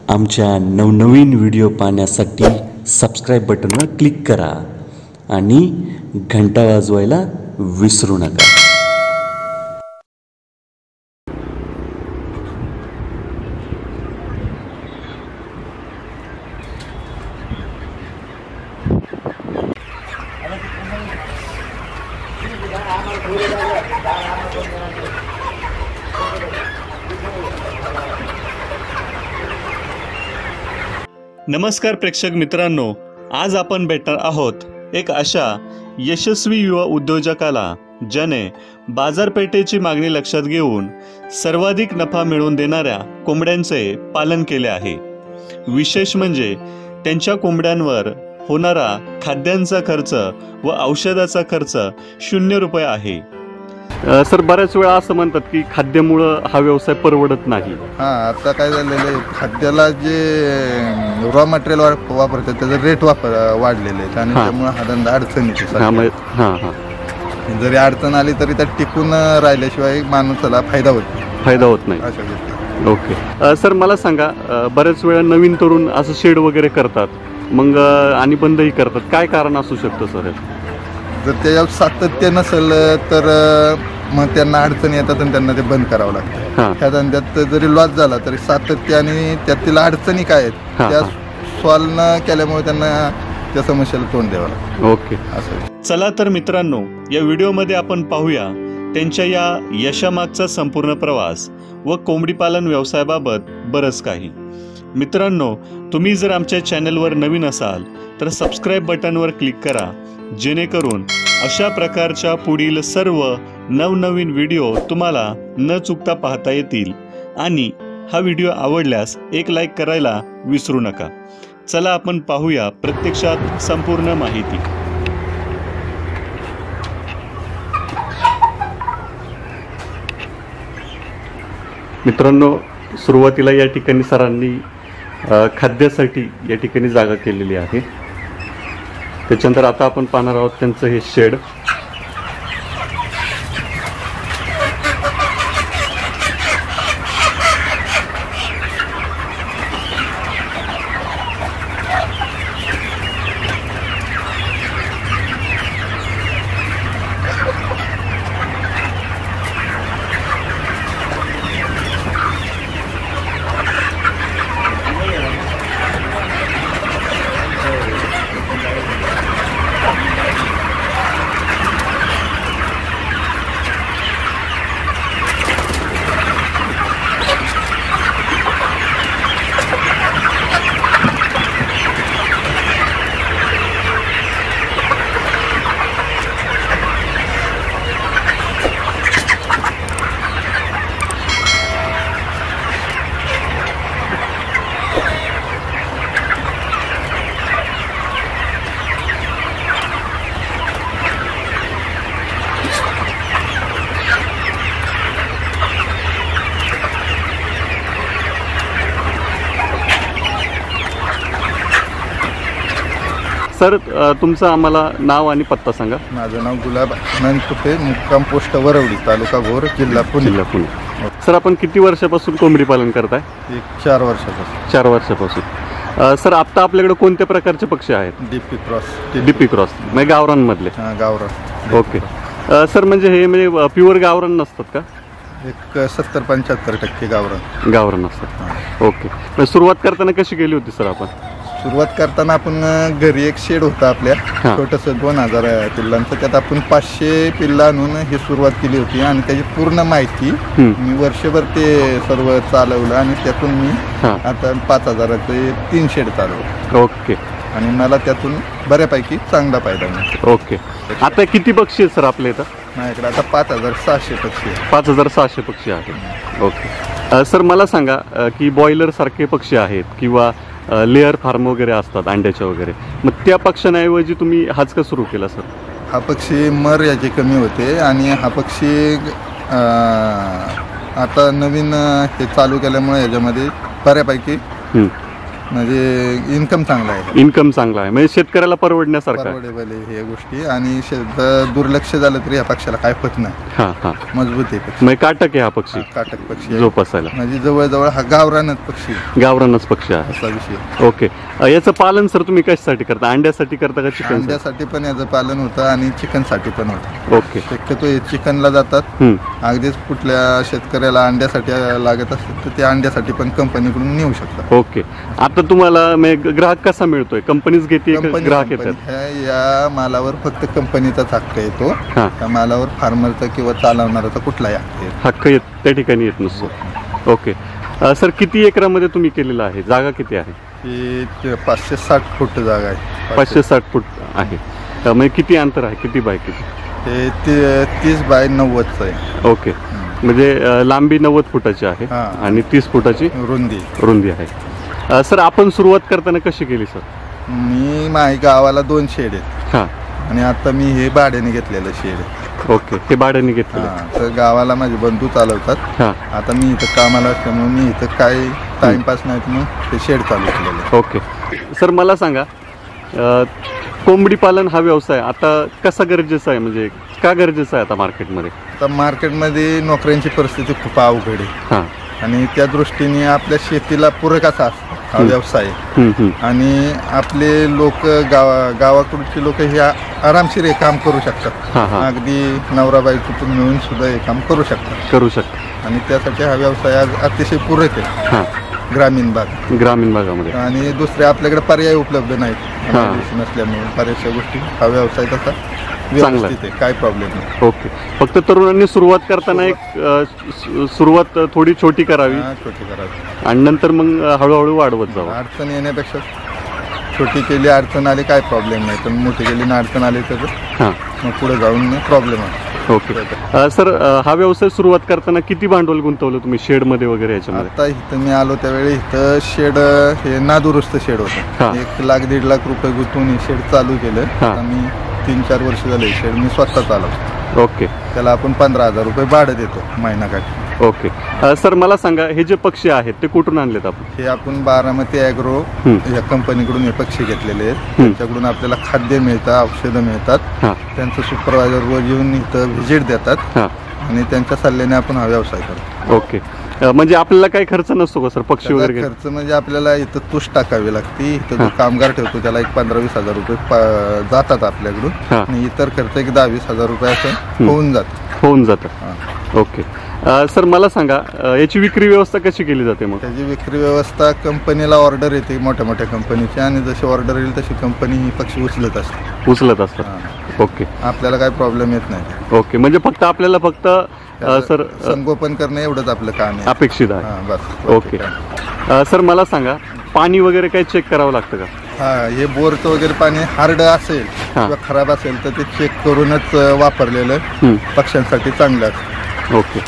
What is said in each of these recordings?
आमच्या नवनवीन व्हिडिओ पाहण्यासाठी सबस्क्राईब बटनवर क्लिक करा आणि घंटा वाजवायला विसरू नका. नमस्कार प्रेक्षक मित्रांनो, आज आपण भेटणार आहोत एक अशा यशस्वी युवा उद्योजकाला ज्याने बाजारपेठेची मागणी लक्षात घेऊन सर्वाधिक नफा मिळवून देणाऱ्या कोंबड्यांचे पालन केले आहे. विशेष म्हणजे त्यांच्या कोंबड्यांवर होणारा खाद्यांचा खर्च व औषधाचा खर्च 0 रुपये आहे. सर, बऱ्याच वेळा असं म्हणतात की खाद्यामुळं हा व्यवसाय परवडत नाही. आता काय झालेलं आहे, खाद्याला जे रॉ मटेरियल वापरतात त्याचं रेट वाढलेले आहेत आणि त्यामुळे हा धंदा अडचणीत आहे. जरी अडचण आली तरी त्यात टिकून राहिल्याशिवाय माणसाला फायदा होत नाही. ओके सर, मला सांगा, बऱ्याच वेळा नवीन तरुण असं शेड वगैरे करतात मग आणि बंदही करतात, काय कारण असू शकतं सर? जर त्याच्यावर सातत्य नसेल तर मग त्यांना अडचणी येतात आणि त्यांना ते बंद करावं लागतं. ह्या धंद्यात जरी लॉस झाला तरी सातत्य आणि त्यातील अडचणी काय आहेत त्या सॉल्व न केल्यामुळे त्यांना त्या समस्येला तोंड द्यावं लागतं. ओके, असं. चला तर मित्रांनो, या व्हिडिओमध्ये आपण पाहूया त्यांच्या या यशामागचा संपूर्ण प्रवास व कोंबडी पालन व्यवसायाबाबत बरंच काही. मित्रांनो, तुम्ही जर आमच्या चॅनलवर नवीन असाल तर सबस्क्राईब बटनवर क्लिक करा, जेणेकरून अशा प्रकारच्या पुढील सर्व नवनवीन व्हिडिओ तुम्हाला न चुकता पाहता येतील. आणि हा व्हिडिओ आवडल्यास एक लाईक करायला विसरू नका. चला आपण पाहूया प्रत्यक्षात संपूर्ण माहिती. मित्रांनो, सुरुवातीला या ठिकाणी सरांनी खाद्यासाठी या ठिकाणी जागा केलेली आहे. त्याच्यानंतर आता आपण पाहणार आहोत त्यांचं हे शेड. सर, तुमचं आम्हाला नाव आणि पत्ता सांगा. माझं नाव गुलाब तुपे, मुक्काम पोस्ट वरवडी, तालुका भोर, जिल्हा पुणे. सर, आपण किती वर्षापासून कोंबडी पालन करताय? 4 वर्षापासून. 4 वर्षापासून. सर, आता आपल्याकडे कोणत्या प्रकारचे पक्षी आहेत? डीपी क्रॉस म्हणजे गावरांमधले? गावरान. ओके सर, म्हणजे हे म्हणजे प्युअर गावरान नसतात का? एक 70-75% गावरान असतात. ओके, सुरुवात करताना कशी केली होती सर आपण? सुरुवात करताना आपण घरी एक शेड होता आपल्या, छोटंसं 2000 पिल्लांचं. त्यात आपण 500 पिल्ला आणून ही सुरुवात केली होती आणि त्याची पूर्ण माहिती मी वर्षभर ते सर्व चालवलं आणि त्यातून मी आता 5000चे 3 शेड चालवलं. ओके, आणि मला त्यातून बऱ्यापैकी चांगला फायदा मिळतो. ओके, आता किती पक्षी आहेत सर आपल्या इथं? माझ्याकडे आता 5600 पक्षी आहेत. 5600 पक्षी आहेत. ओके सर, मला सांगा की बॉयलर सारखे पक्षी आहेत किंवा लेअर फार्म वगैरे असतात अंड्याच्या वगैरे, मग त्या पक्ष्यांऐवजी तुम्ही हाच का सुरू केला सर? हा पक्षी मर याचे कमी होते आणि हा पक्षी आता नवीन हे चालू केल्यामुळे याच्यामध्ये बऱ्यापैकी म्हणजे इन्कम चांगला आहे, इन्कम चांगला आहे, म्हणजे शेतकऱ्याला परवडण्यासारखं आहे. परवडेबल आहे हे गोष्टी. आणि दुर्लक्ष झालं तरी या पक्षाला काय पत नाही. हां हां, मजबूत आहे पक्षी, म्हणजे काटक आहे हा पक्षी, काटक पक्षी आहे. जोपासायला म्हणजे जवळजवळ हा गावरानच पक्षी, गावरानच पक्षी आहे असा विषय. ओके. याचं पालन सर तुम्ही कशासाठी करता? अंड्यासाठी करता का चिकन? अंड्यासाठी पण याचं पालन होतं आणि चिकनसाठी पण होतं. ओके. शक्यतो हे चिकनला जातात. अगदीच कुठल्या शेतकऱ्याला अंड्यासाठी लागत असतात तर ते अंड्यासाठी पण कंपनीकडून नेऊ शकतात. ओके. आता तुम्हाला ग्राहक कसा मिळतोय? कंपनीच घेते, ग्राहक येतात? या मालावर फक्त कंपनीचाच हक्क येतो. त्या मालावर फार्मरचा किंवा चालवणाराचा कुठलाही हक्क येत त्या ठिकाणी येत नसतो. ओके. सर किती एकरामध्ये तुम्ही केलेलं आहे? जागा किती आहे? 560 फूट जागा आहे. 560 फूट आहे. म्हणजे किती अंतर आहे? किती बाय किती? ते 30 बाय 90 आहे. ओके. म्हणजे लांबी 90 फुटाची आहे आणि 30 फुटाची रुंदी आहे. सर आपण सुरुवात करताना कशी केली सर? मी माझ्या गावाला 2 शेड आहेत. हां. आणि आता मी हे भाड्याने घेतलेलं शेड आहे. ओके. हे भाड्याने घेतलेलं? तर गावाला माझे बंधू चालवतात. आता मी इथं कामाला असल्यामुळे मी इथं काही टाइमपास नाही म्हणून ते शेड चालू केलेलं आहे. ओके. सर मला सांगा, कोंबडी पालन हा व्यवसाय आता कसा गरजेचा आहे? म्हणजे का गरजेचा आहे आता मार्केटमध्ये? आता मार्केटमध्ये नोकऱ्यांची परिस्थिती खूप अवघड आहे आणि त्या दृष्टीने आपल्या शेतीला पूरक असा असतो हा व्यवसाय. आणि आपले लोक गावाकडचे लोक हे आरामशीर हे काम करू शकतात. अगदी नवरा बायको मिळून सुद्धा हे काम करू शकतात. आणि त्यासाठी हा व्यवसाय अतिशय पूरक आहे ग्रामीण भागामध्ये. आणि दुसरे आपल्याकडे पर्याय उपलब्ध नाहीत नसल्यामुळे बऱ्याचशा गोष्टी हा व्यवसाय तसा व्यवस्थित आहे, काय प्रॉब्लेम नाही. ओके. फक्त तरुणांनी सुरुवात करताना सुरुवात थोडी छोटी करावी आणि नंतर मग हळूहळू वाढवत जावं. अडचण येण्यापेक्षा छोटी केली, अडचण आली काय प्रॉब्लेम नाही, पण मोठी केली ना अडचण आली तर मग पुढे जाऊन प्रॉब्लेम आहे. ओके. सर हा व्यवसाय सुरुवात करताना किती भांडवल गुंतवलं तुम्ही शेडमध्ये वगैरे याच्यामध्ये? आता इथं मी आलो त्यावेळी इथं शेड हे नादुरुस्त शेड होतं. 1 लाख 1.5 लाख रुपये गुंतवून हे शेड चालू केलं. आम्ही 3-4 वर्ष झाले शेड मी स्वतः चालवतो. ओके. त्याला आपण 15,000 रुपये भाडं देतो महिनाकाठी. ओके. सर मला सांगा, हे जे पक्षी आहेत ते कुठून आणलेत आपण? हे आपण बारामती ॲग्रो या कंपनीकडून हे पक्षी घेतलेले आहेत. त्यांच्याकडून आपल्याला खाद्य मिळतं, औषधं मिळतात. त्यांचं सुपरवायझर रोज येऊन इथं व्हिजिट देतात आणि त्यांच्या सल्ल्याने आपण हा व्यवसाय करतो. ओके. म्हणजे आपल्याला काही खर्च नसतो का सर पक्षी वगैरे? खर्च म्हणजे आपल्याला इथं तुष टाकावी लागते. इथं जो कामगार ठेवतो त्याला 15-20 हजार रुपये जातात आपल्याकडून आणि इतर खर्च 10-20 हजार रुपये असं होऊन जातं. ओके. सर मला सांगा, याची विक्री व्यवस्था कशी केली जाते? मग त्याची विक्री व्यवस्था कंपनीला ऑर्डर येते मोठ्या कंपनीची आणि जशी ऑर्डर येईल तशी कंपनी ही पक्षी उचलत असतात. ओके. आपल्याला काही प्रॉब्लेम येत नाही. ओके. म्हणजे फक्त आपल्याला सर संगोपन करणं एवढंच आपलं काम आहे, अपेक्षित आहे. बस. ओके. सर मला सांगा, पाणी वगैरे काही चेक करावं लागतं का? हे बोरचं वगैरे पाणी हार्ड असेल किंवा खराब असेल तर ते चेक करूनच वापरलेलं पक्ष्यांसाठी चांगलं असतं. ओके.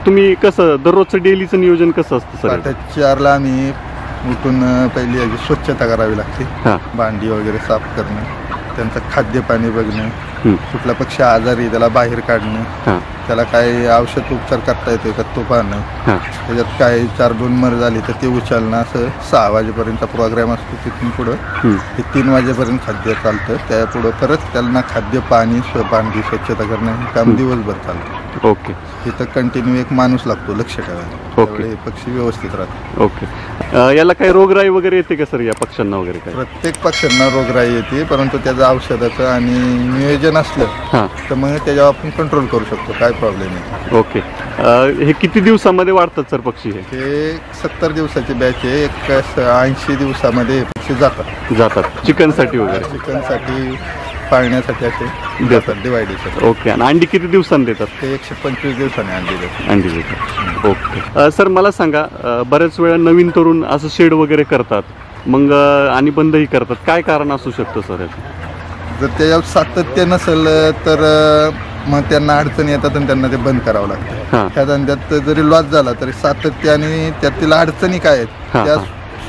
तुम्ही कसं दररोजचं डेलीचं नियोजन कसं असतं सर? 4:00ला आम्ही उठून पहिली याची स्वच्छता करावी लागते. भांडी वगैरे साफ करणं, त्यांचं खाद्य पाणी बघणं, कुठला पक्षी आजारी त्याला बाहेर काढणं, त्याला काही औषध उपचार करता येतो का तो पाहणं, त्याच्यात काही 4-2 मर झाली तर ते उचलणं. असं 6 वाजेपर्यंतचा प्रोग्राम असतो. तिथून पुढं ते 3 वाजेपर्यंत खाद्य चालतं. त्या पुढं परत त्यांना खाद्य पाणी भांडी स्वच्छता करणं हे काम दिवसभर चालतं. ओके. तिथं कंटिन्यू एक माणूस लागतो लक्ष ठेवायला. ओके. पक्षी व्यवस्थित राहतो. ओके. याला काही रोगराई वगैरे येते का सर या पक्ष्यांना वगैरे? काय प्रत्येक पक्ष्यांना रोगराई येते, परंतु त्याचं औषधाचं आणि नियोजन असलं तर मग त्याच्यावर आपण कंट्रोल करू शकतो, काय प्रॉब्लेम आहे. ओके. हे किती दिवसामध्ये वाढतात सर पक्षी? हे 70 दिवसाची बॅच आहे. 80 दिवसामध्ये पक्षी जातात चिकनसाठी वगैरे? चिकनसाठी पाळण्यासाठी असे देतात डिवायडेशन. ओके. आणि अंडी किती दिवसांनी देतात? ते 125 दिवसांनी अंडी देतात. ओके. सर मला सांगा, बऱ्याच वेळा नवीन तरुण असं शेड वगैरे करतात मग आणि बंदही करतात, काय कारण असू शकतं सर याचं? जर त्याच्यावर सातत्य नसेल तर मग त्यांना अडचणी येतात आणि त्यांना ते बंद करावं लागतं. त्या धंद्यात जरी लॉस झाला तरी सातत्य आणि त्यातील अडचणी काय आहेत त्या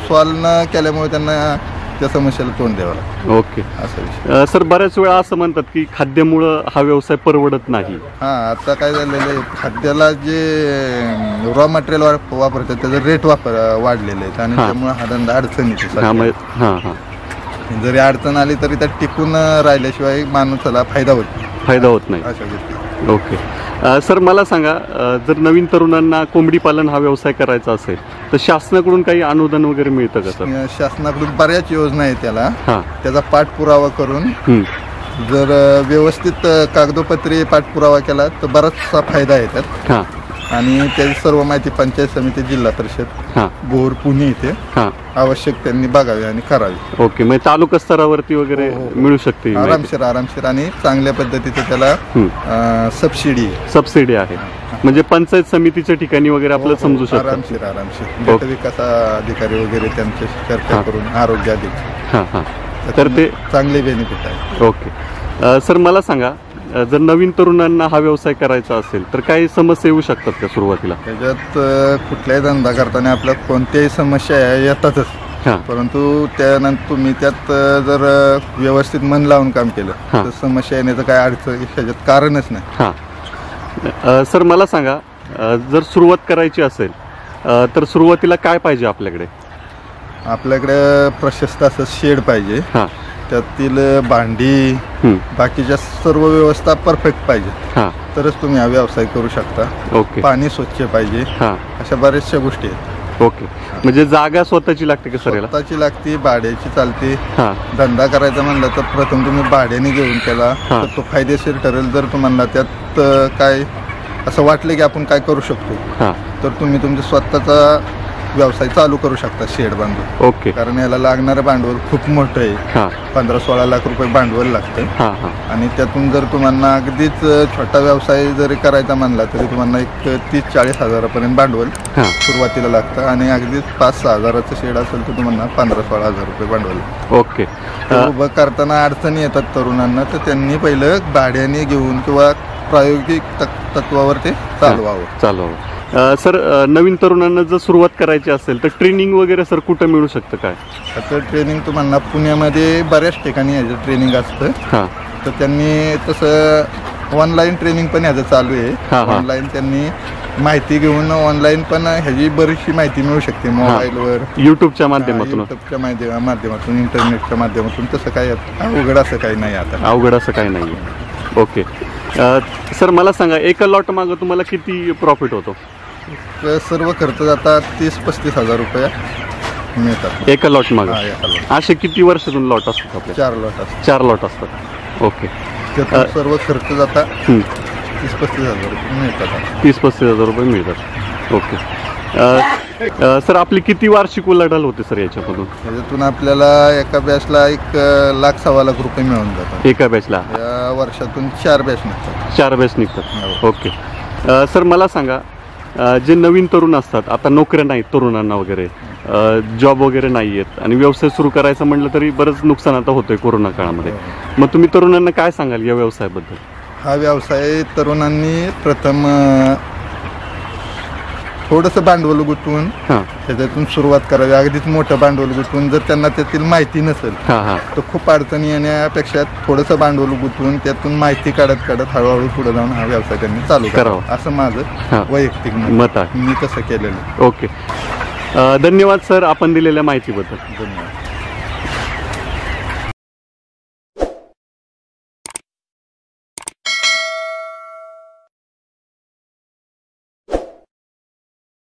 सॉल्व्ह न केल्यामुळे त्यांना त्या समस्येला तोंड द्यावं लागतं. ओके. असा विषय. सर बऱ्याच वेळा असं म्हणतात की खाद्यामुळं हा व्यवसाय परवडत नाही. आता काय झालेलं आहे, खाद्याला जे रॉ मटेरियल वापरतात त्याचं रेट वाढलेले आहेत आणि त्यामुळे हा धंदा अडचणीचा. जरी अडचण आली तरी त्यात टिकून राहिल्याशिवाय माणसाला फायदा होत नाही. अशा गोष्टी. ओके. सर मला सांगा, जर नवीन तरुणांना कोंबडी पालन हा व्यवसाय करायचा असेल तर शासनाकडून काही अनुदान वगैरे मिळतं का सर? शासनाकडून बऱ्याच योजना आहेत त्याचा पाठपुरावा करून जर व्यवस्थित कागदोपत्री पाठपुरावा केला तर बराचसा फायदा आहे त्यात. आणि त्याची सर्व माहिती पंचायत समिती, जिल्हा परिषद, भोर, पुणे इथे आवश्यक त्यांनी बघावी आणि करावी. ओके. म्हणजे तालुका स्तरावरती वगैरे मिळू शकते आरामशीर आणि चांगल्या पद्धतीचे त्याला सबसिडी आहे. म्हणजे पंचायत समितीच्या ठिकाणी वगैरे आपलं समजू शकतो. आरामशीर गट विकास अधिकारी वगैरे त्यांच्याशी चर्चा करून आरोग्य अधिकारी, तर ते चांगले बेनिफिट आहे. ओके. सर मला सांगा, जर नवीन तरुणांना हा व्यवसाय करायचा असेल तर काही समस्या येऊ शकतात का सुरुवातीला? त्याच्यात कुठलाही धंदा करताना आपल्या कोणत्याही समस्या येतातच, परंतु त्यानंतर तुम्ही त्यात जर व्यवस्थित मन लावून काम केलं तर समस्या येण्याचं काय अडचण त्याच्यात कारणच नाही. सर मला सांगा, जर सुरुवात करायची असेल तर सुरुवातीला काय पाहिजे आपल्याकडे? प्रशस्त असं शेड पाहिजे, त्यातील भांडी, बाकीच्या सर्व व्यवस्था परफेक्ट पाहिजे, तरच तुम्ही हा व्यवसाय करू शकता. ओके. पाणी स्वच्छ पाहिजे, अशा बऱ्याचशा गोष्टी आहेत. ओके. म्हणजे जागा स्वतःची लागते का सर? स्वतःची लागते, भाड्याची चालते. धंदा करायचा म्हणलं तर प्रथम तुम्ही भाड्याने घेऊन केला तर तो फायदेशीर ठरेल. जर तुम्हाला त्यात काय असं वाटलं की आपण काय करू शकतो तर तुम्ही तुमचा स्वतःचा व्यवसाय चालू करू शकता शेड बांधून. ओके. कारण याला लागणारं भांडवल खूप मोठं आहे, 15-16 लाख रुपये भांडवल लागतं. आणि त्यातून जर तुम्हाला अगदीच छोटा व्यवसाय जरी करायचा म्हणला तरी तुम्हाला एक 30-40 हजारापर्यंत भांडवल सुरुवातीला लागतं. आणि अगदीच 5-6 हजाराचं शेड असेल तर तुम्हाला 15-16 हजार रुपये भांडवल. ओके. उभं करताना अडचणी येतात तरुणांना, तर त्यांनी पहिलं भाड्याने घेऊन किंवा प्रायोगिक तत्वावर ते चालवावं. सर नवीन तरुणांना जर सुरुवात करायची असेल तर ट्रेनिंग वगैरे सर कुठं मिळू शकतं काय? आता ट्रेनिंग तुम्हाला पुण्यामध्ये बऱ्याच ठिकाणी याचं ट्रेनिंग असतं. तर त्यांनी तसं ऑनलाईन ट्रेनिंग पण ह्याचं चालू आहे. ऑनलाईन त्यांनी माहिती घेऊन ऑनलाईन पण ह्याची बरीचशी माहिती मिळू शकते मोबाईलवर, युट्यूबच्या माध्यमातून, इंटरनेटच्या माध्यमातून. तसं काय अवघड असं काही नाही. आता अवघड असं काही नाही. ओके. सर मला सांगा, एका लॉट मागं तुम्हाला किती प्रॉफिट होतो? सर्व खर्च जातात 30-35 हजार रुपये मिळतात एका लॉट मागं. असे किती वर्षातून लॉट असतात आपले? 4 लॉट असतात. ओके. सर्व खर्च जातात 30-35 हजार रुपये मिळतात. 30-35 हजार रुपये मिळतात. ओके. सर आपली किती वार्षिक उलाढाल होते सर याच्यामधून? याच्यातून आपल्याला एका बॅचला 1-1.25 लाख रुपये मिळून जातात. एका बॅचला? या वर्षातून 4 बॅच निघतात. 4 बॅच निघतात. ओके. सर मला सांगा, जे नवीन तरुण असतात, आता नोकऱ्या नाहीत तरुणांना वगैरे, जॉब वगैरे नाही आहेत आणि व्यवसाय सुरू करायचं म्हटलं तरी बरंच नुकसान आता होतंय कोरोना काळामध्ये. मग तुम्ही तरुणांना काय सांगाल या व्यवसायाबद्दल? हा व्यवसाय तरुणांनी प्रथम थोडंसं भांडवल गुंतवून त्याच्यातून सुरुवात करावी. अगदीच मोठं भांडवल गुंतवून जर त्यांना त्यातील माहिती नसेल तर खूप अडचणी येण्यापेक्षा थोडंसं भांडवल गुंतवून त्यातून माहिती काढत हळूहळू पुढे जाऊन हा व्यवसाय त्यांनी चालू करावा, असं माझं वैयक्तिक मत आहे. मी तसं केलेलं. ओके. धन्यवाद सर आपण दिलेल्या माहितीबद्दल. धन्यवाद.